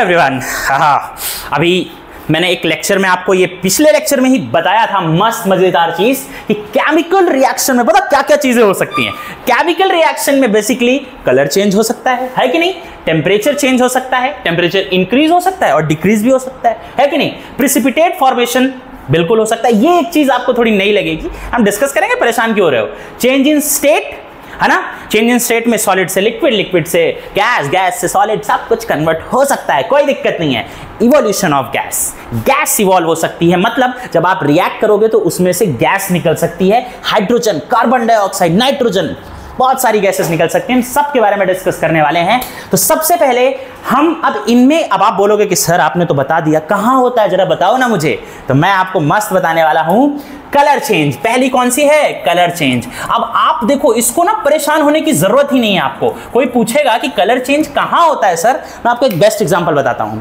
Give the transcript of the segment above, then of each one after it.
Everyone, हाँ अभी मैंने एक लेक्चर में आपको ये पिछले लेक्चर में ही बताया था मस्त मजेदार चीज कि केमिकल रिएक्शन में पता क्या क्या चीजें हो सकती हैं। केमिकल रिएक्शन में बेसिकली कलर चेंज हो सकता है कि नहीं, टेम्परेचर चेंज हो सकता है, टेम्परेचर इंक्रीज हो सकता है और डिक्रीज भी हो सकता है कि नहीं, प्रिसिपिटेट फॉर्मेशन बिल्कुल हो सकता है। ये एक चीज आपको थोड़ी नई लगेगी, हम डिस्कस करेंगे, परेशान क्यों हो रहे हो। चेंज इन स्टेट है ना, चेंज इन स्टेट में सॉलिड से लिक्विड, लिक्विड से गैस, गैस से सॉलिड, सब कुछ कन्वर्ट हो सकता है, कोई दिक्कत नहीं है। Evolution of gas, gas evolve हो सकती है, मतलब जब आप रिएक्ट करोगे तो उसमें से गैस निकल सकती है, हाइड्रोजन, कार्बन डाइऑक्साइड, नाइट्रोजन, बहुत सारी गैसेस निकल सकती हैं, सब के बारे में डिस्कस करने वाले हैं। तो सबसे पहले हम अब इनमें, अब आप बोलोगे कि सर आपने तो बता दिया, कहां होता है जरा बताओ ना मुझे, तो मैं आपको मस्त बताने वाला हूं। कलर चेंज पहली कौन सी है, कलर चेंज। अब आप देखो इसको ना परेशान होने की जरूरत ही नहीं है आपको। कोई पूछेगा कि कलर चेंज कहां होता है सर, मैं आपको एक बेस्ट एग्जांपल बताता हूं।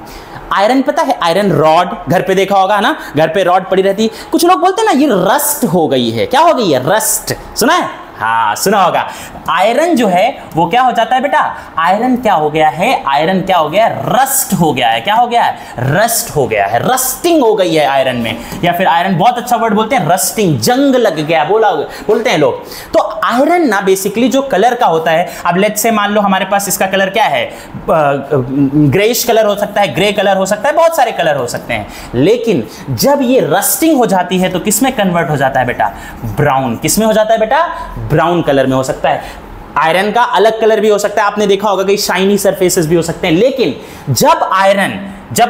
आयरन पता है, आयरन रॉड घर पे देखा होगा ना, घर पे रॉड पड़ी रहती है, कुछ लोग बोलते हैं ना ये रस्ट हो गई है, क्या हो गई है, रस्ट, सुना है, हाँ सुना होगा। आयरन जो है वो क्या हो जाता है बेटा, आयरन क्या हो गया है, आयरन क्या हो गया है, रस्ट हो गया है, क्या हो गया है, रस्ट हो गया है, रस्टिंग हो गई है आयरन में, या फिर आयरन बहुत अच्छा वर्ड बोलते हैं, रस्टिंग, जंग लग गया बोलते हैं लोग। तो आयरन ना बेसिकली जो कलर का होता है, अब लेट्स से मान लो हमारे पास इसका कलर क्या है, ग्रेइश कलर हो सकता है, ग्रे कलर हो सकता है, बहुत सारे कलर हो सकते हैं, लेकिन जब ये रस्टिंग हो जाती है तो किस में कन्वर्ट हो जाता है बेटा, ब्राउन, किस में हो जाता है बेटा, ब्राउन कलर में हो सकता है। आयरन का अलग कलर भी हो सकता है, आपने देखा होगा कि शाइनी सरफेसेस भी हो सकते हैं, लेकिन जब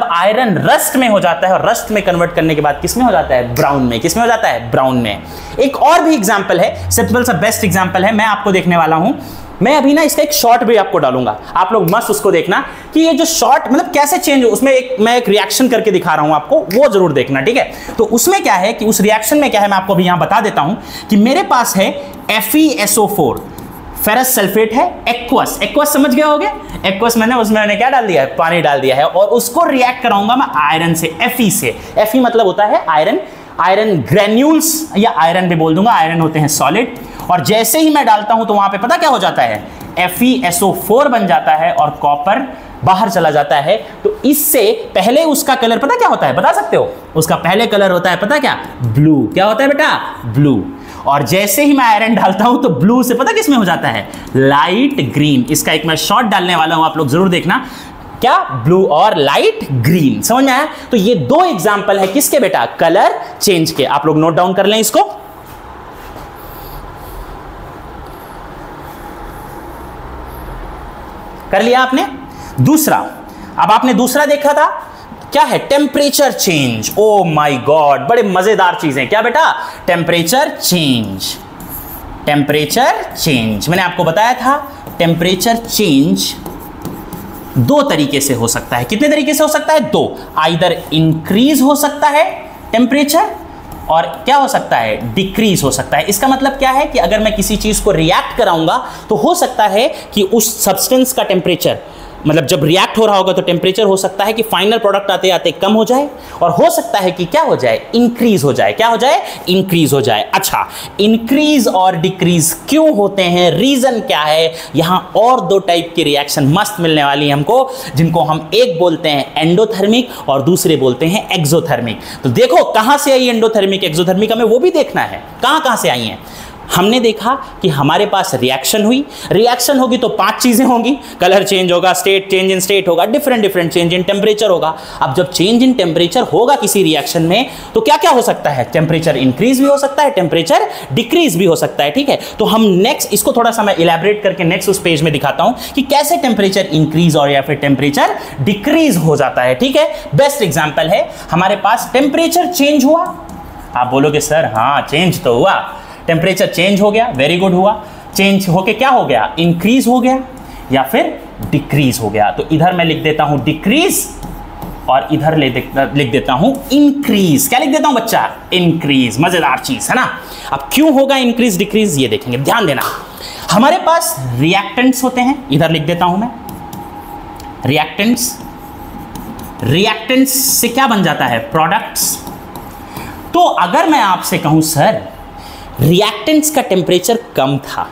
आयरन रस्ट में हो जाता है और रस्ट में कन्वर्ट करने के बाद किस में हो जाता है, ब्राउन में, किस में हो जाता है, ब्राउन में। एक और भी एग्जांपल है, सिंपल सा बेस्ट एग्जांपल है, मैं आपको देखने वाला हूं। मैं अभी ना इसका एक शॉर्ट भी आपको डालूंगा, आप लोग मस्त उसको देखना कि ये जो शॉर्ट मतलब कैसे चेंज हो, उसमें मैं एक रिएक्शन करके दिखा रहा हूं आपको, वो जरूर देखना, ठीक है। तो उसमें क्या है कि उस रिएक्शन में क्या है मैं आपको अभी यहां बता देता हूं कि मेरे पास है FeSO4, फेरस सल्फेट है, एक्वस, एक्वस समझ गए होगे, एक्वस उसमें क्या डाल दिया है, पानी डाल दिया है, और उसको रिएक्ट कराऊंगा मैं आयरन से, Fe से। Fe मतलब होता है आयरन, आयरन ग्रेन्यूल्स या आयरन भी बोल दूंगा, आयरन होते हैं सॉलिड, और जैसे ही मैं डालता हूं तो वहां पे पता क्या हो जाता है, FeSO4 बन जाता है और कॉपर बाहर चला जाता है। तो इससे पहले उसका कलर पता क्या होता है, बता सकते हो, उसका पहले कलर होता है पता क्या, ब्लू, क्या होता है बेटा, ब्लू, और जैसे ही मैं आयरन डालता हूं तो ब्लू से पता किस में हो जाता है, लाइट ग्रीन। इसका एक मैं शॉट डालने वाला हूं, आप लोग जरूर देखना, क्या, ब्लू और लाइट ग्रीन, समझ में आया। तो ये दो एग्जांपल है किसके बेटा, कलर चेंज के, आप लोग नोट डाउन कर लें इसको। कर लिया आपने। दूसरा, अब आपने दूसरा देखा था क्या है, temperature change. Oh my God, बड़े मजेदार चीजें, क्या बेटा, टेम्परेचर चेंज, टेम्परेचर चेंज। मैंने आपको बताया था टेम्परेचर चेंज दो तरीके से हो सकता है, कितने तरीके से हो सकता है, दो, आइदर इंक्रीज हो सकता है टेम्परेचर और क्या हो सकता है, डिक्रीज हो सकता है। इसका मतलब क्या है कि अगर मैं किसी चीज को रिएक्ट कराऊंगा तो हो सकता है कि उस सब्सटेंस का टेम्परेचर, मतलब जब रिएक्ट हो रहा होगा तो टेम्परेचर हो सकता है कि फाइनल प्रोडक्ट आते आते कम हो जाए, और हो सकता है कि क्या हो जाए, इंक्रीज हो जाए, क्या हो जाए, इंक्रीज हो जाए। अच्छा, इंक्रीज और डिक्रीज क्यों होते हैं, रीजन क्या है, यहां और दो टाइप की रिएक्शन मस्त मिलने वाली है हमको, जिनको हम एक बोलते हैं एंडोथर्मिक और दूसरे बोलते हैं एक्सोथर्मिक। तो देखो कहां से आई एंडोथर्मिक, एक्सोथर्मिक, हमें वो भी देखना है, कहां से आई हैं। हमने देखा कि हमारे पास रिएक्शन हुई, रिएक्शन होगी तो पांच चीजें होंगी, कलर चेंज होगा, स्टेट चेंज इन स्टेट होगा, डिफरेंट चेंज इन टेम्परेचर होगा। अब जब चेंज इन टेम्परेचर होगा किसी रिएक्शन में तो क्या क्या हो सकता है, टेम्परेचर इंक्रीज भी हो सकता है, टेम्परेचर डिक्रीज भी हो सकता है, ठीक है। तो हम नेक्स्ट इसको थोड़ा सा मैं इलैबोरेट करके नेक्स्ट उस पेज में दिखाता हूं कि कैसे टेम्परेचर इंक्रीज और या फिर टेम्परेचर डिक्रीज हो जाता है, ठीक है। बेस्ट एग्जांपल है, हमारे पास टेम्परेचर चेंज हुआ, आप बोलोगे सर हाँ चेंज तो हुआ, टेम्परेचर चेंज हो गया, वेरी गुड हुआ, चेंज होके क्या हो गया, इंक्रीज हो गया या फिर डिक्रीज हो गया। तो इधर मैं लिख देता हूं डिक्रीज और इधर लिख देता हूं इंक्रीज। क्या लिख देता हूं बच्चा, इंक्रीज, मजेदार चीज है ना। अब क्यों होगा इंक्रीज डिक्रीज ये देखेंगे, ध्यान देना। हमारे पास रिएक्टेंट्स होते हैं, इधर लिख देता हूं मैं रिएक्टेंट्स, रिएक्टेंट्स से क्या बन जाता है, प्रोडक्ट्स। तो अगर मैं आपसे कहूं सर रिएक्टेंट्स का टेम्परेचर कम था,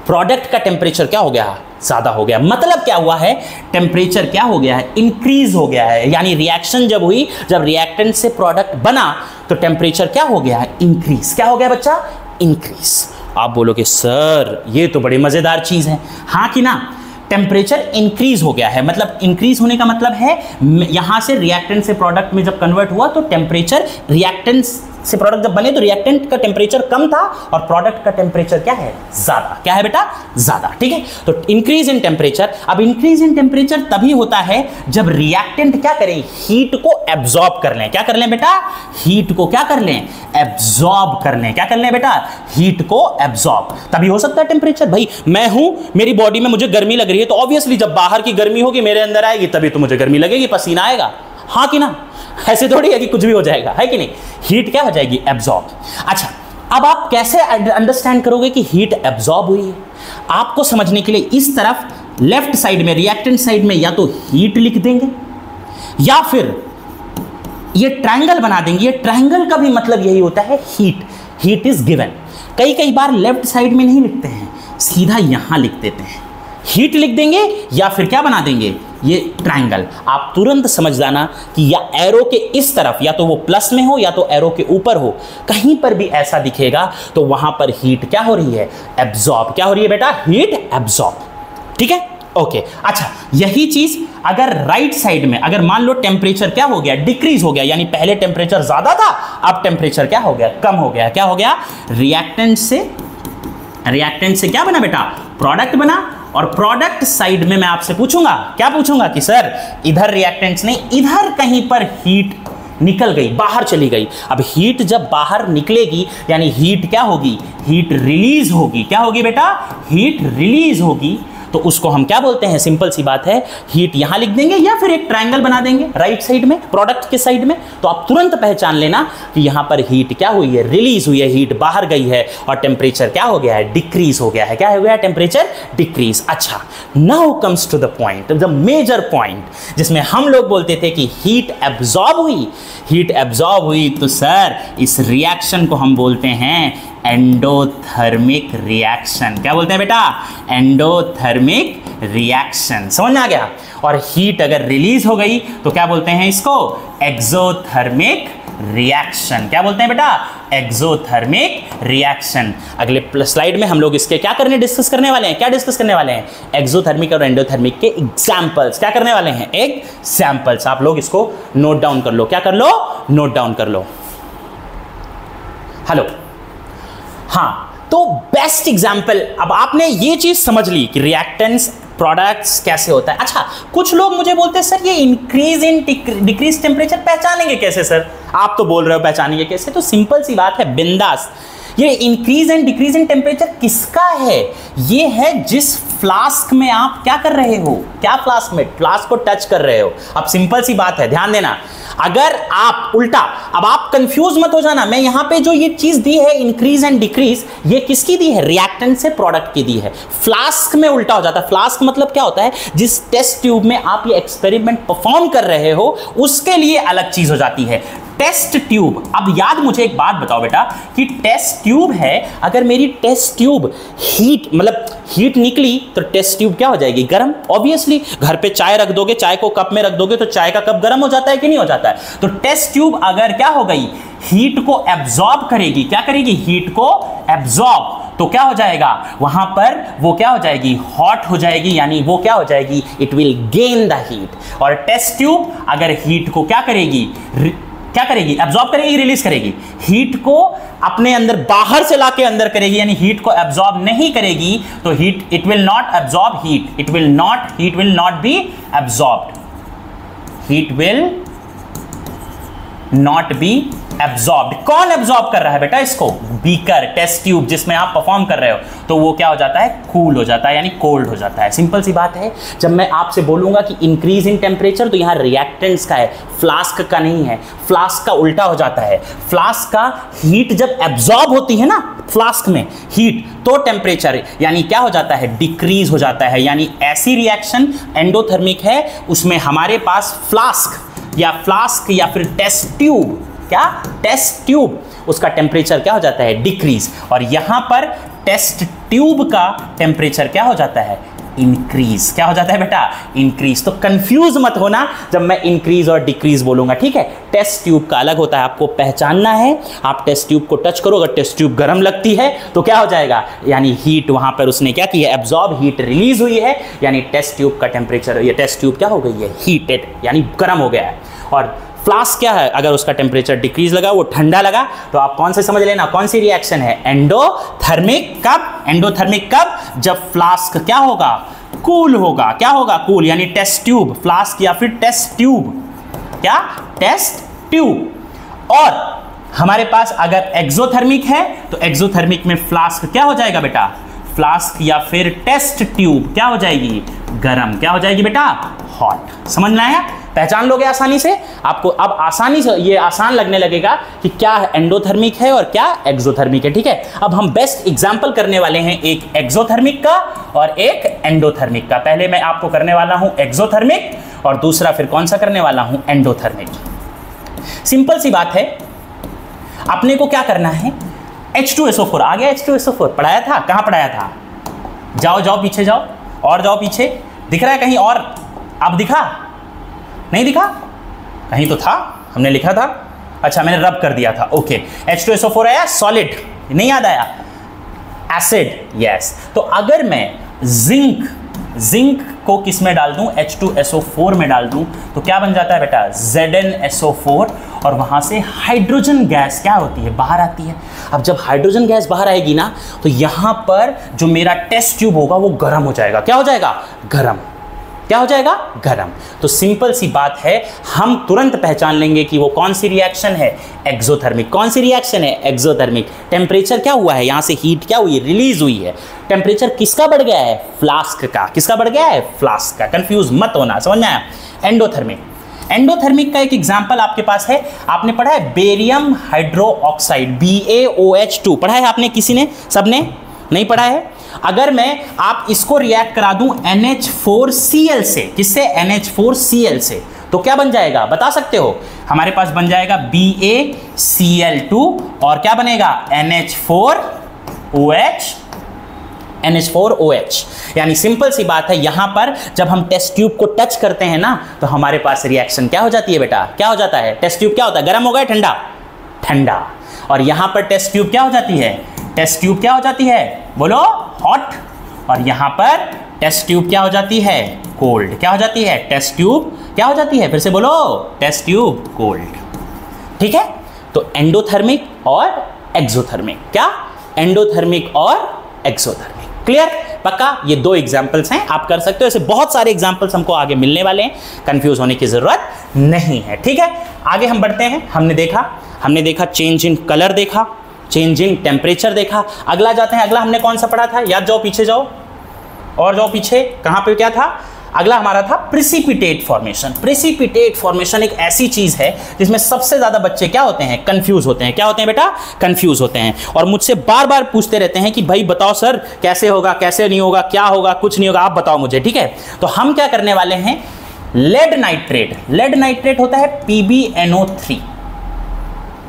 प्रोडक्ट का टेम्परेचर क्या हो गया, ज्यादा हो गया। मतलब क्या हुआ है, टेम्परेचर क्या हो गया है, इंक्रीज हो गया है। यानी रिएक्शन जब हुई, जब रिएक्टेंट से प्रोडक्ट बना तो टेम्परेचर क्या हो गया है, इंक्रीज। क्या हो गया बच्चा, इंक्रीज। आप बोलोगे सर ये तो बड़ी मजेदार चीज है, हाँ कि ना। टेम्परेचर इंक्रीज हो गया है, मतलब इंक्रीज होने का मतलब है यहां से रिएक्टेंट से प्रोडक्ट में जब कन्वर्ट हुआ तो टेम्परेचर, रिएक्टेंट से प्रोडक्ट जब बने तो रिएक्टेंट का टेम्परेचर कम था और प्रोडक्ट का टेम्परेचर क्या है, ज्यादा। क्या है बेटा, ज्यादा। ठीक है, तो इंक्रीज इन टेम्परेचर। अब इंक्रीज इन टेम्परेचर तभी होता है जब रिएक्टेंट क्या करें, हीट को एब्जॉर्ब कर लें। क्या कर लें बेटा, हीट को क्या कर लें, एब्जॉर्ब कर लें। क्या कर लें बेटा, हीट को एब्जॉर्ब। तभी हो सकता है टेम्परेचर। भाई मैं हूं, मेरी बॉडी में मुझे गर्मी लग रही है, तो ऑब्वियसली जब बाहर की गर्मी होगी मेरे अंदर आएगी तभी तो मुझे गर्मी लगेगी, पसीना आएगा, हाँ कि ना। ऐसे थोड़ी है कि कुछ भी हो जाएगा, है कि नहीं। हीट क्या हो जाएगी, एब्जॉर्ब। अच्छा, अब आप कैसे अंडरस्टैंड करोगे कि हीट एब्जॉर्ब हुई है। आपको समझने के लिए इस तरफ लेफ्ट साइड में, रिएक्टेंट साइड में या तो हीट लिख देंगे या फिर ये ट्रायंगल बना देंगे। ये ट्रायंगल का भी मतलब यही होता है, हीट इज गिवन। कई बार लेफ्ट साइड में नहीं लिखते हैं, सीधा यहां लिख देते हैं, हीट लिख देंगे या फिर क्या बना देंगे, ये ट्रायंगल। आप तुरंत समझ जाना कि या एरो के इस तरफ, या तो वो प्लस में हो या तो एरो के ऊपर हो, कहीं पर भी ऐसा दिखेगा तो वहां पर हीट क्या हो रही है, एब्जॉर्ब। क्या हो रही है बेटा, हीट एब्जॉर्ब। ठीक है, ओके। अच्छा, यही चीज अगर राइट साइड में, अगर मान लो टेम्परेचर क्या हो गया, डिक्रीज हो गया, यानी पहले टेम्परेचर ज्यादा था, अब टेम्परेचर क्या हो गया, कम हो गया। क्या हो गया, रिएक्टेंट से क्या बना बेटा, प्रोडक्ट बना। और प्रोडक्ट साइड में मैं आपसे पूछूंगा, क्या पूछूंगा कि सर इधर रिएक्टेंट्स नहीं, इधर कहीं पर हीट निकल गई, बाहर चली गई। अब हीट जब बाहर निकलेगी यानी हीट क्या होगी, हीट रिलीज होगी। क्या होगी बेटा, हीट रिलीज होगी। तो उसको हम क्या बोलते हैं, सिंपल सी बात है, हीट यहां लिख देंगे या फिर एक ट्रायंगल बना देंगे राइट साइड में, प्रोडक्ट के साइड में। तो आप तुरंत पहचान लेना कि यहां पर हीट क्या हुई है, रिलीज हुई है, हीट बाहर गई है और टेम्परेचर क्या हो गया है, डिक्रीज हो गया है। क्या हो गया है, टेम्परेचर डिक्रीज। अच्छा, now comes to the point, the major point, जिसमें हम लोग बोलते थे कि हीट एब्जॉर्ब हुई। हीट एब्जॉर्ब हुई तो सर इस रिएक्शन को हम बोलते हैं एंडोथर्मिक रिएक्शन। क्या बोलते हैं बेटा, एंडोथर्मिक रिएक्शन। समझ में आ गया। और हीट अगर रिलीज हो गई तो क्या बोलते हैं इसको, एक्सोथर्मिक रिएक्शन। क्या बोलते हैं बेटा, एक्सोथर्मिक रिएक्शन। अगले स्लाइड में हम लोग इसके क्या डिस्कस करने वाले हैं, क्या डिस्कस करने वाले हैं, एक्सोथर्मिक और एंडोथर्मिक के एग्जांपल्स। क्या करने वाले हैं, एग्जांपल्स। आप लोग इसको नोट डाउन कर लो। क्या कर लो, नोट डाउन कर लो। हेलो, हाँ, तो बेस्ट एग्जाम्पल। अब आपने ये चीज समझ ली कि रिएक्टेंट्स, प्रोडक्ट्स कैसे होता है। अच्छा, कुछ लोग मुझे बोलते हैं सर ये इंक्रीज इन डिक्रीज टेम्परेचर पहचानेंगे कैसे सर, आप तो बोल रहे हो पहचानेंगे कैसे। तो सिंपल सी बात है, बिंदास। ये increase and decrease in temperature किसका है, ये है जिस फ्लास्क में आप क्या कर रहे हो, क्या फ्लास्क में, फ्लास्क को टच कर रहे हो। अब सिंपल सी बात है, ध्यान देना। अगर आप उल्टा, अब आप कंफ्यूज मत हो जाना, मैं यहां पे जो ये चीज दी है इंक्रीज एंड डिक्रीज, ये किसकी दी है, रिएक्टेंट से प्रोडक्ट की दी है। फ्लास्क में उल्टा हो जाता है। फ्लास्क मतलब क्या होता है, जिस टेस्ट ट्यूब में आप ये एक्सपेरिमेंट परफॉर्म कर रहे हो उसके लिए अलग चीज हो जाती है, टेस्ट ट्यूब। अब याद, मुझे एक बात बताओ बेटा कि टेस्ट ट्यूब है, अगर मेरी टेस्ट ट्यूब हीट, मतलब हीट निकली तो टेस्ट ट्यूब क्या हो जाएगी, गर्म। ऑब्वियसली घर पे चाय रख दोगे, चाय को कप में रख दोगे तो चाय का कप गर्म हो जाता है कि नहीं हो जाता है। तो टेस्ट ट्यूब अगर क्या हो गई, हीट को एब्जॉर्ब करेगी। क्या करेगी, हीट को एब्जॉर्ब। तो क्या हो जाएगा, वहां पर वो क्या हो जाएगी, हॉट हो जाएगी, यानी वो क्या हो जाएगी, it will gain the heat. और टेस्ट ट्यूब अगर हीट को क्या करेगी, क्या करेगी, एब्जॉर्ब करेगी, रिलीज करेगी। हीट को अपने अंदर बाहर से लाके अंदर करेगी, यानी हीट को एब्जॉर्ब नहीं करेगी। तो heat, it will not absorb heat, heat will not be absorbed, heat will not be absorbed. कौन एब्जॉर्ब कर रहा है बेटा इसको, बीकर, टेस्ट ट्यूब जिसमें आप परफॉर्म कर रहे हो। तो वो क्या हो जाता है, कूल हो जाता है, यानी कोल्ड हो जाता है। सिंपल सी बात है। जब मैं आपसे बोलूंगा कि इंक्रीज इन टेम्परेचर, तो यहां रिएक्टेंट्स का है, फ्लास्क का नहीं है। फ्लास्क का उल्टा हो जाता है। फ्लास्क का हीट जब एब्जॉर्ब होती है ना, फ्लास्क में हीट, तो टेम्परेचर यानी क्या हो जाता है, डिक्रीज हो जाता है। यानी ऐसी रिएक्शन एंडोथर्मिक है, उसमें हमारे पास फ्लास्क या फिर टेस्ट ट्यूब, क्या, टेस्ट ट्यूब, उसका टेम्परेचर क्या हो जाता है, डिक्रीज। और यहां पर टेस्ट ट्यूब का टेम्परेचर क्या हो जाता है, इंक्रीज। क्या हो जाता है बेटा? इंक्रीज। तो कंफ्यूज मत होना जब मैं इंक्रीज और डिक्रीज बोलूंगा, ठीक है। टेस्ट ट्यूब का अलग होता है, आपको पहचानना है। आप टेस्ट ट्यूब को टच करो, अगर टेस्ट ट्यूब गर्म लगती है तो क्या हो जाएगा, यानी हीट वहां पर उसने क्या की है, एब्जॉर्ब, हीट रिलीज हुई है, यानी टेस्ट ट्यूब का टेम्परेचर, ये टेस्ट ट्यूब क्या हो गई है, हीटेड, यानी गर्म हो गया है। और फ्लास्क क्या है, अगर उसका टेम्परेचर डिक्रीज लगा, वो ठंडा लगा, तो आप कौन से समझ लेना, कौन सी रिएक्शन है, एंडोथर्मिक। कब? एंडोथर्मिक कब? जब फ्लास्क क्या होगा, कूल होगा। क्या होगा? कूल, यानी टेस्ट ट्यूब, फ्लास्क या फिर टेस्ट ट्यूब, क्या, टेस्ट ट्यूब। और हमारे पास अगर एक्सोथर्मिक है तो एक्सोथर्मिक में फ्लास्क क्या हो जाएगा बेटा, फ्लास्क या फिर टेस्ट ट्यूब क्या हो जाएगी, गरम। क्या हो जाएगी बेटा, हॉट। समझ में आया? पहचान लोगे आसानी से, आपको अब आसानी से ये आसान लगने लगेगा कि क्या एंडोथर्मिक है और क्या एक्सोथर्मिक है, ठीक है। अब हम बेस्ट एग्जांपल करने वाले हैं, एक एक्सोथर्मिक का और एक एंडोथर्मिक का। पहले मैं आपको करने वाला हूं एक्सोथर्मिक और दूसरा फिर कौन सा करने वाला हूं, एंडोथर्मिक। सिंपल सी बात है, अपने को क्या करना है, H2SO4 आ गया। H2SO4 पढ़ाया था, कहां पढ़ाया था, जाओ जाओ पीछे जाओ, और जाओ पीछे, दिख रहा है कहीं और? अब दिखा? नहीं दिखा? कहीं तो था, हमने लिखा था, अच्छा मैंने रब कर दिया था, ओके। H2SO4 आया, सॉलिड, नहीं याद आया, एसिड, यस। तो अगर मैं जिंक को किस में डाल दूं, H2SO4 में डाल दूं, तो क्या बन जाता है बेटा, ZnSO4, और वहां से हाइड्रोजन गैस क्या होती है, बाहर आती है। अब जब हाइड्रोजन गैस बाहर आएगी ना, तो यहां पर जो मेरा टेस्ट ट्यूब होगा वो गर्म हो जाएगा। क्या हो जाएगा, गर्म। क्या हो जाएगा, गर्म। तो सिंपल सी बात है, हम तुरंत पहचान लेंगे कि वो कौन सी रिएक्शन है, एक्सोथर्मिक। कौन सी रिएक्शन है, एक्सोथर्मिक। टेम्परेचर क्या हुआ है, यहां से हीट क्या हुई, रिलीज हुई है। टेम्परेचर किसका बढ़ गया है, फ्लास्क का। किसका बढ़ गया है, फ्लास्क का। कंफ्यूज मत होना, समझ में आया। एंडोथर्मिक, एंडोथर्मिक का एक एग्जांपल आपके पास है, आपने पढ़ा है बेरियम हाइड्रोक्साइड, BaOH2 पढ़ा है आपने, किसी ने, सबने नहीं पढ़ा है। अगर मैं आप इसको रिएक्ट करा दूं NH4Cl से, किससे, NH4Cl से, तो क्या बन जाएगा, बता सकते हो? हमारे पास बन जाएगा BaCl2 और क्या बनेगा, NH4OH। यानी सिंपल सी बात है, यहां पर जब हम टेस्ट ट्यूब को टच करते हैं ना, तो हमारे पास रिएक्शन क्या हो जाती है बेटा, क्या हो जाता है, टेस्ट ट्यूब क्या होता है, गर्म हो गया, ठंडा, ठंडा। और यहां पर टेस्ट ट्यूब क्या हो जाती है, टेस्ट ट्यूब क्या हो जाती है, बोलो, हॉट। और यहां पर टेस्ट ट्यूब क्या हो जाती है, कोल्ड। क्या हो जाती है, टेस्ट ट्यूब क्या हो जाती है, फिर से बोलो, टेस्ट ट्यूब कोल्ड। ठीक है, तो एंडोथर्मिक और एक्सोथर्मिक, क्या, एंडोथर्मिक और एक्सोथर्मिक। क्लियर, पक्का? ये दो एग्जांपल्स हैं, आप कर सकते हो। ऐसे बहुत सारे एग्जांपल्स हमको आगे मिलने वाले हैं, कंफ्यूज होने की जरूरत नहीं है। ठीक है, आगे हम बढ़ते हैं। हमने देखा चेंज इन कलर, देखा चेंज इन टेम्परेचर, देखा। अगला जाते हैं, अगला हमने कौन सा पढ़ा था, याद जाओ, पीछे जाओ और जाओ पीछे, कहां पे क्या था, अगला हमारा था प्रेसिपिटेट फॉर्मेशन। प्रेसिपिटेट फॉर्मेशन एक ऐसी चीज है जिसमें सबसे ज्यादा बच्चे क्या होते हैं, कंफ्यूज होते हैं। क्या होते हैं बेटा, कंफ्यूज होते हैं, और मुझसे बार बार पूछते रहते हैं कि भाई बताओ सर, कैसे होगा, कैसे नहीं होगा, क्या होगा, कुछ नहीं होगा, आप बताओ मुझे। ठीक है, तो हम क्या करने वाले हैं, लेड नाइट्रेट। लेड नाइट्रेट होता है PbNO3।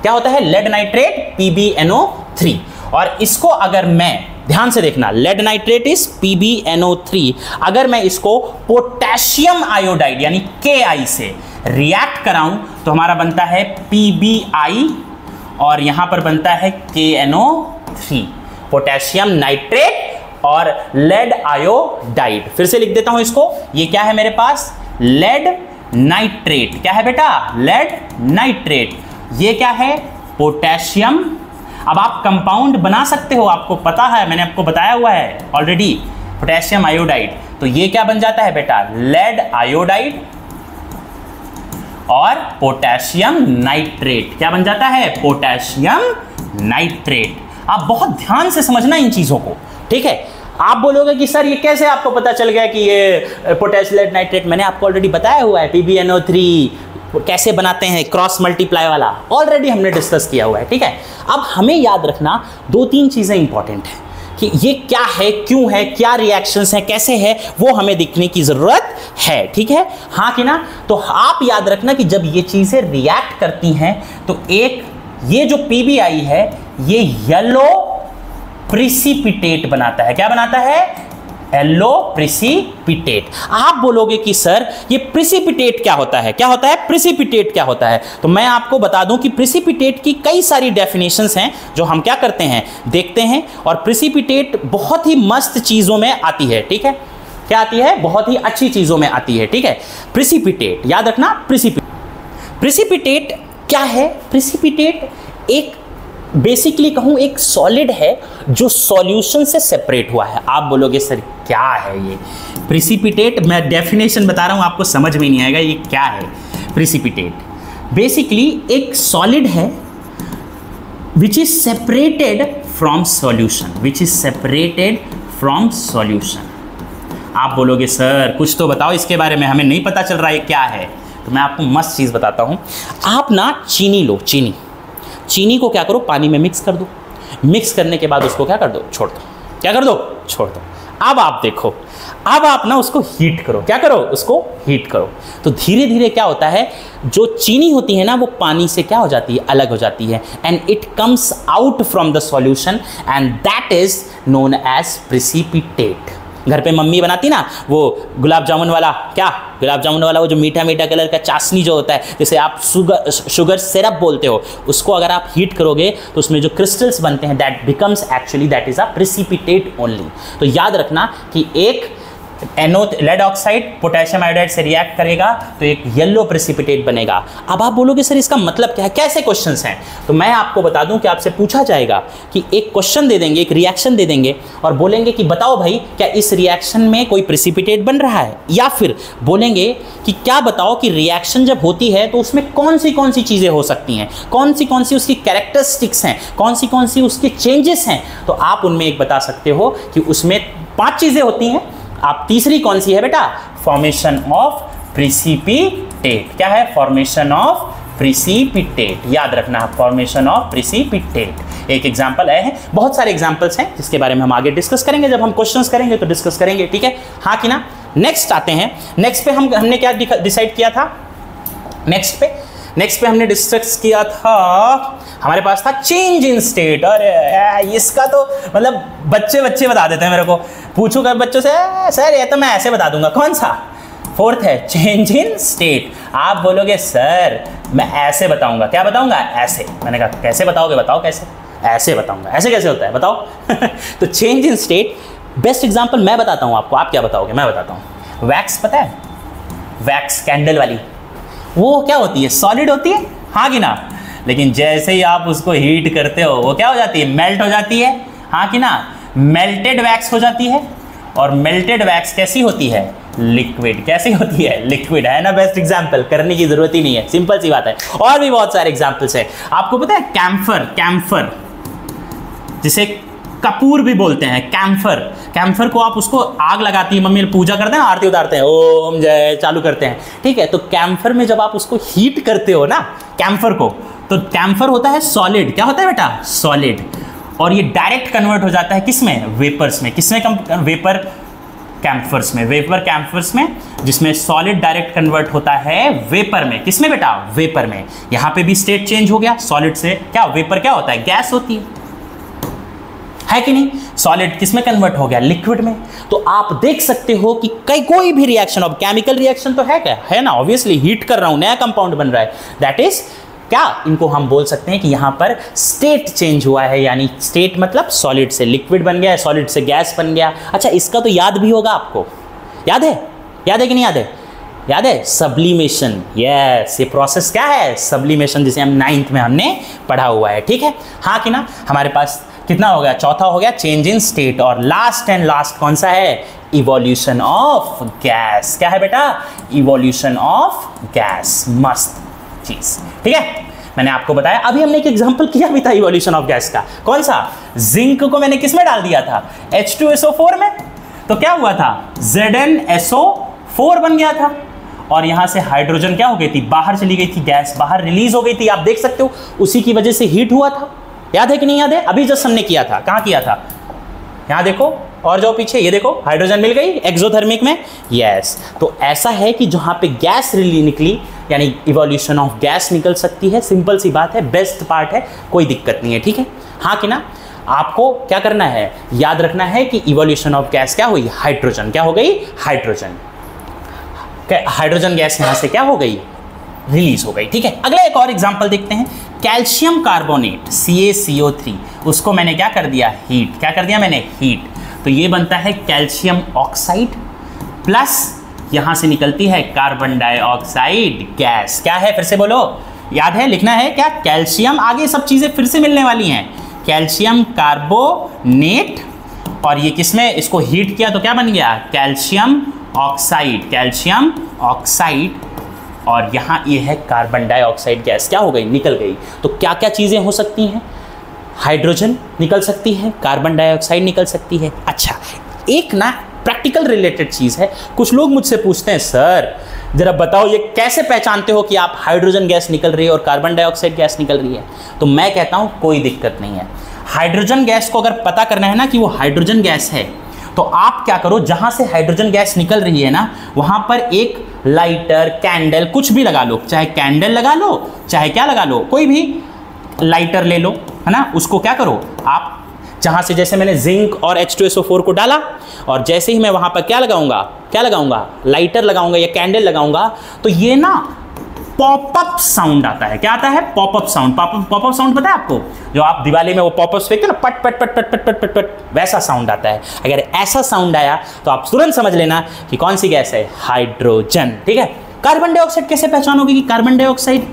क्या होता है, लेड नाइट्रेट PbNO3। और इसको अगर मैं, ध्यान से देखना, लेड नाइट्रेट इज PbNO3। अगर मैं इसको पोटेशियम आयोडाइड यानी Ki से रिएक्ट कराऊं तो हमारा बनता है PbI और यहां पर बनता है KNO3, पोटेशियम नाइट्रेट और लेड आयोडाइड। फिर से लिख देता हूं इसको, ये क्या है मेरे पास, लेड नाइट्रेट। क्या है बेटा, लेड नाइट्रेट। ये क्या है, पोटेशियम। अब आप कंपाउंड बना सकते हो, आपको पता है, मैंने आपको बताया हुआ है ऑलरेडी, पोटेशियम आयोडाइड। तो ये क्या बन जाता है बेटा, लेड आयोडाइड और पोटेशियम नाइट्रेट। क्या बन जाता है, पोटेशियम नाइट्रेट। आप बहुत ध्यान से समझना इन चीजों को, ठीक है। आप बोलोगे कि सर ये कैसे आपको पता चल गया कि ये पोटेशियम लेड नाइट्रेट, मैंने आपको ऑलरेडी बताया हुआ है, PbNO3 कैसे बनाते हैं, क्रॉस मल्टीप्लाई वाला, ऑलरेडी हमने डिस्कस किया हुआ है। ठीक है, अब हमें याद रखना दो तीन चीजें इंपॉर्टेंट हैं कि ये क्या है, क्यों है, क्या रिएक्शंस हैं, कैसे है, वो हमें दिखने की जरूरत है। ठीक है, हाँ कि ना। तो आप याद रखना कि जब ये चीजें रिएक्ट करती हैं तो एक ये जो PbI है ये येलो प्रेसिपिटेट बनाता है। क्या बनाता है, येलो प्रिसिपिटेट। आप बोलोगे कि सर ये प्रिसिपिटेट क्या होता है, क्या होता है प्रिसिपिटेट क्या होता है? तो मैं आपको बता दूं कि प्रिसिपिटेट की कई सारी डेफिनेशंस हैं जो हम क्या करते हैं, देखते हैं। और प्रिसिपिटेट बहुत ही मस्त चीजों में आती है, ठीक है? क्या आती है? बहुत ही अच्छी चीजों में आती है, ठीक है? प्रिसिपिटेट याद रखना। प्रिसिपिटेट क्या है? प्रिसिपिटेट एक बेसिकली कहूं एक सॉलिड है जो सॉल्यूशन से सेपरेट हुआ है। आप बोलोगे सर क्या है ये प्रिसिपिटेट? मैं डेफिनेशन बता रहा हूं, आपको समझ में नहीं आएगा ये क्या है। प्रिसिपिटेट बेसिकली एक सॉलिड है which is separated from solution, which is separated from solution. आप बोलोगे सर कुछ तो बताओ इसके बारे में, हमें नहीं पता चल रहा है क्या है। तो मैं आपको मस्त चीज़ बताता हूँ। आप ना चीनी लो, चीनी को क्या करो, पानी में मिक्स कर दो। मिक्स करने के बाद उसको क्या कर दो, छोड़ दो। क्या कर दो? छोड़ दो। अब आप देखो, अब आप ना उसको हीट करो। क्या करो? उसको हीट करो। तो धीरे धीरे क्या होता है, जो चीनी होती है ना वो पानी से क्या हो जाती है, अलग हो जाती है। And it comes out from the solution and that is known as precipitate. घर पे मम्मी बनाती ना वो गुलाब जामुन वाला, क्या गुलाब जामुन वाला वो जो मीठा मीठा कलर का चाशनी जो होता है, जैसे आप शुगर सिरप बोलते हो, उसको अगर आप हीट करोगे तो उसमें जो क्रिस्टल्स बनते हैं that becomes actually that is a precipitate only. तो याद रखना कि एक लेड ऑक्साइड पोटेशियम आयोडाइड से रिएक्ट करेगा तो एक येलो प्रेसिपिटेट बनेगा। अब आप बोलोगे सर इसका मतलब क्या है, कैसे क्वेश्चंस हैं? तो मैं आपको बता दूं कि आपसे पूछा जाएगा कि एक क्वेश्चन दे देंगे, एक रिएक्शन दे देंगे और बोलेंगे कि बताओ भाई क्या इस रिएक्शन में कोई प्रेसिपिटेट बन रहा है, या फिर बोलेंगे कि क्या बताओ कि रिएक्शन जब होती है तो उसमें कौन सी चीज़ें हो सकती हैं, कौन सी उसकी कैरेक्टरिस्टिक्स हैं, कौन सी उसके चेंजेस हैं। तो आप उनमें एक बता सकते हो कि उसमें 5 चीज़ें होती हैं। आप तीसरी कौन सी है बेटा? Formation of precipitate. क्या है? Formation of precipitate. याद रखना, फॉर्मेशन ऑफ प्रिसिपिटेट एक एग्जांपल है। बहुत सारे एग्जांपल्स हैं जिसके बारे में हम आगे डिस्कस करेंगे, जब हम क्वेश्चंस करेंगे तो डिस्कस करेंगे, ठीक है? हाँ कि ना? नेक्स्ट आते हैं। नेक्स्ट पे हमने क्या डिसाइड किया था? नेक्स्ट पे हमने डिस्कस किया था, हमारे पास था चेंज इन स्टेट। और इसका तो मतलब बच्चे बता देते हैं मेरे को, पूछो कर बच्चों से, सर ये तो मैं ऐसे बता दूंगा। कौन सा? 4th है चेंज इन स्टेट। आप बोलोगे सर मैं ऐसे बताऊंगा। क्या बताऊंगा? ऐसे। मैंने कहा कैसे बताओगे? बताओ कैसे। ऐसे बताऊंगा। ऐसे कैसे होता है बताओ? तो change in state best example मैं बताता हूं आपको। आप क्या बताओगे? मैं बताता हूं। वैक्स पता है? वैक्स कैंडल वाली, वो क्या होती है? सॉलिड होती है, हाँ कि ना? लेकिन जैसे ही आप उसको हीट करते हो वो क्या हो जाती है? मेल्ट हो जाती है, हाँ कि ना? मेल्टेड वैक्स हो जाती है। और मेल्टेड वैक्स कैसी होती है? लिक्विड। कैसी होती है? लिक्विड। है ना बेस्ट एग्जांपल, करने की जरूरत ही नहीं है, सिंपल सी बात है। और भी बहुत सारे एग्जांपल्स है। आपको पता है कैम्फर जिसे कपूर भी बोलते हैं, कैम्फर को आप उसको आग लगाती है, मम्मी पूजा करते हैं, आरती उतारते हैं, ओम जय चालू करते हैं, ठीक है? तो कैम्फर में जब आप उसको हीट करते हो ना कैम्फर को, तो कैम्फर होता है सॉलिड। क्या होता है बेटा? सॉलिड। और ये डायरेक्ट कन्वर्ट हो जाता है किसमें? वेपर्स में। किसमें? वेपर कैम्फर्स में, जिसमें सॉलिड डायरेक्ट कन्वर्ट होता है वेपर में। किसमें बेटा? वेपर में। यहां पे भी स्टेट चेंज हो गया, सॉलिड से क्या वेपर क्या होता है? गैस होती है कि नहीं? सॉलिड किसमें कन्वर्ट हो गया? लिक्विड में। तो आप देख सकते हो कि कोई भी रिएक्शन, अब केमिकल रिएक्शन तो है क्या? है ना, ऑब्वियसली हीट कर रहा हूं, नया कंपाउंड बन रहा है, दैट इज क्या, इनको हम बोल सकते हैं कि यहां पर स्टेट चेंज हुआ है। यानी स्टेट मतलब सॉलिड से लिक्विड बन गया, सॉलिड से गैस बन गया। अच्छा, इसका तो याद भी होगा आपको, याद है कि नहीं याद है? याद है? सब्लिमेशन। यस, ये प्रोसेस क्या है? सब्लिमेशन, जिसे हम 9th में हमने पढ़ा हुआ है, ठीक है? हाँ कि ना? हमारे पास कितना हो गया? चौथा हो गया चेंज इन स्टेट। और लास्ट कौन सा है? Evolution of gas. क्या है बेटा? Evolution of gas. मस्त चीज, ठीक है? मैंने आपको बताया, अभी हमने एक एग्जांपल किया भी था इवोल्यूशन ऑफ गैस का। कौन सा? जिंक को मैंने किस में डाल दिया था? H2SO4 में। तो क्या हुआ था? ZnSO4 बन गया था। और यहां से हाइड्रोजन क्या हो गई थी? बाहर चली गई थी, गैस बाहर रिलीज हो गई थी। आप देख सकते हो, उसी की वजह से हीट हुआ था। याद है कि नहीं याद है? अभी जस्ट हमने किया था। कहां किया था? यहां देखो, और जाओ पीछे, ये देखो हाइड्रोजन मिल गई एक्सोथर्मिक में। यस, तो ऐसा है कि जहां पे गैस रिली निकली, यानी इवोल्यूशन ऑफ गैस निकल सकती है। सिंपल सी बात है, बेस्ट पार्ट है, कोई दिक्कत नहीं है, ठीक है? हाँ कि ना? आपको क्या करना है, याद रखना है कि इवोल्यूशन ऑफ गैस क्या हुई, हाइड्रोजन, क्या हो गई, हाइड्रोजन। हाइड्रोजन गैस यहां से क्या हो गई, रिलीज हो गई। ठीक है, अगला एक और एग्जांपल देखते हैं। कैल्शियम कार्बोनेट CaCO3, उसको मैंने क्या कर दिया, हीट, क्या कर दिया मैंने, हीट। तो ये बनता है कैल्शियम ऑक्साइड प्लस यहां से निकलती है कार्बन डाइऑक्साइड गैस। क्या है, फिर से बोलो, याद है, लिखना है क्या, कैल्शियम, आगे सब चीजें फिर से मिलने वाली हैं। कैल्शियम कार्बोनेट, और ये किसमें, इसको हीट किया तो क्या बन गया, कैल्शियम ऑक्साइड, कैल्शियम ऑक्साइड, और यहाँ ये है कार्बन डाइऑक्साइड गैस, क्या हो गई, निकल गई। तो क्या क्या चीज़ें हो सकती हैं, हाइड्रोजन निकल सकती है, कार्बन डाइऑक्साइड निकल सकती है। अच्छा, एक ना प्रैक्टिकल रिलेटेड चीज़ है, कुछ लोग मुझसे पूछते हैं, सर जरा बताओ ये कैसे पहचानते हो कि आप हाइड्रोजन गैस निकल रही है और कार्बन डाइऑक्साइड गैस निकल रही है। तो मैं कहता हूँ कोई दिक्कत नहीं है। हाइड्रोजन गैस को अगर पता करना है ना कि वो हाइड्रोजन गैस है, तो आप क्या करो, जहां से हाइड्रोजन गैस निकल रही है ना, वहां पर एक लाइटर, कैंडल, कुछ भी लगा लो, चाहे कैंडल लगा लो, चाहे क्या लगा लो, कोई भी लाइटर ले लो, है ना। उसको क्या करो आप, जहां से जैसे मैंने जिंक और H2SO4 को डाला, और जैसे ही मैं वहां पर क्या लगाऊंगा, क्या लगाऊंगा, लाइटर लगाऊंगा या कैंडल लगाऊंगा, तो ये ना पॉपअप साउंड आता है। क्या आता है, पॉपअप साउंड। पॉपअप साउंड पता है आपको, जो आप दिवाली में वो पॉपअप्स फेंकते हो ना, पट पट पट पट पट पट पट पट, वैसा साउंड आता है। अगर ऐसा साउंड आया तो आप तुरंत समझ लेना कि कौन सी गैस है, हाइड्रोजन। ठीक है, कार्बन डाइऑक्साइड कैसे पहचानोगे कि कार्बन डाइऑक्साइड,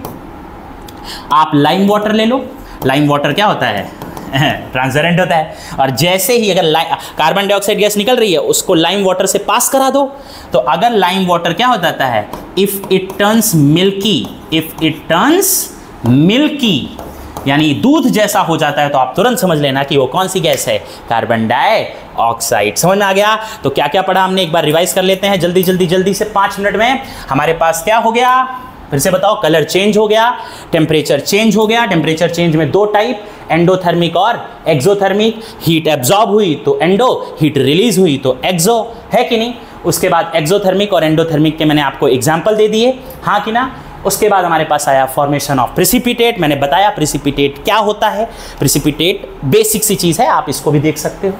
आप लाइम वाटर ले लो। लाइम वाटर क्या होता है, ट्रांसपेरेंट होता है, और जैसे ही अगर कार्बन डाइऑक्साइड गैस निकल रही है, उसको लाइम वाटर से पास करा दो, तो अगर लाइम वाटर क्या हो जाता है, if it turns milky, if it turns milky, यानी दूध जैसा हो जाता है, तो आप तुरंत समझ लेना कि वो कौन सी गैस है, कार्बन डाइऑक्साइड। समझ में आ गया। तो क्या क्या पढ़ा हमने, एक बार रिवाइज कर लेते हैं जल्दी से 5 मिनट में। हमारे पास क्या हो गया, फिर से बताओ, कलर चेंज हो गया, टेम्परेचर चेंज हो गया। टेम्परेचर चेंज में 2 टाइप, एंडोथर्मिक और एक्सोथर्मिक। हीट एब्जॉर्ब हुई तो एंडो, हीट रिलीज हुई तो एक्सो, है कि नहीं। उसके बाद एक्सोथर्मिक और एंडोथर्मिक के मैंने आपको एग्जाम्पल दे दिए, हाँ कि ना। उसके बाद हमारे पास आया फॉर्मेशन ऑफ प्रेसिपिटेट। मैंने बताया प्रेसिपिटेट क्या होता है। प्रेसिपिटेट बेसिक सी चीज़ है, आप इसको भी देख सकते हो।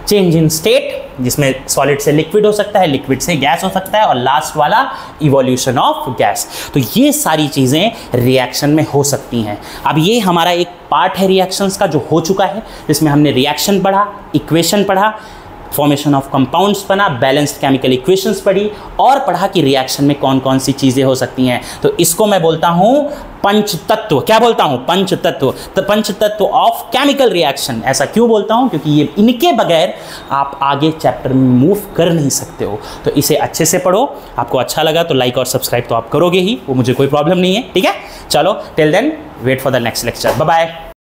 चेंज इन स्टेट, जिसमें सॉलिड से लिक्विड हो सकता है, लिक्विड से गैस हो सकता है, और लास्ट वाला इवोल्यूशन ऑफ गैस। तो ये सारी चीज़ें रिएक्शन में हो सकती हैं। अब ये हमारा एक पार्ट है रिएक्शंस का जो हो चुका है, जिसमें हमने रिएक्शन पढ़ा, इक्वेशन पढ़ा, फॉर्मेशन ऑफ कंपाउंड्स बना, बैलेंस्ड केमिकल इक्वेशंस पढ़ी, और पढ़ा कि रिएक्शन में कौन कौन सी चीज़ें हो सकती हैं। तो इसको मैं बोलता हूँ पंचतत्व। क्या बोलता हूँ, पंचतत्व। तो पंचतत्व ऑफ केमिकल रिएक्शन। ऐसा क्यों बोलता हूँ, क्योंकि ये इनके बगैर आप आगे चैप्टर में मूव कर नहीं सकते हो। तो इसे अच्छे से पढ़ो। आपको अच्छा लगा तो लाइक और सब्सक्राइब तो आप करोगे ही, वो मुझे कोई प्रॉब्लम नहीं है। ठीक है, चलो till then wait for the next lecture. Bye bye.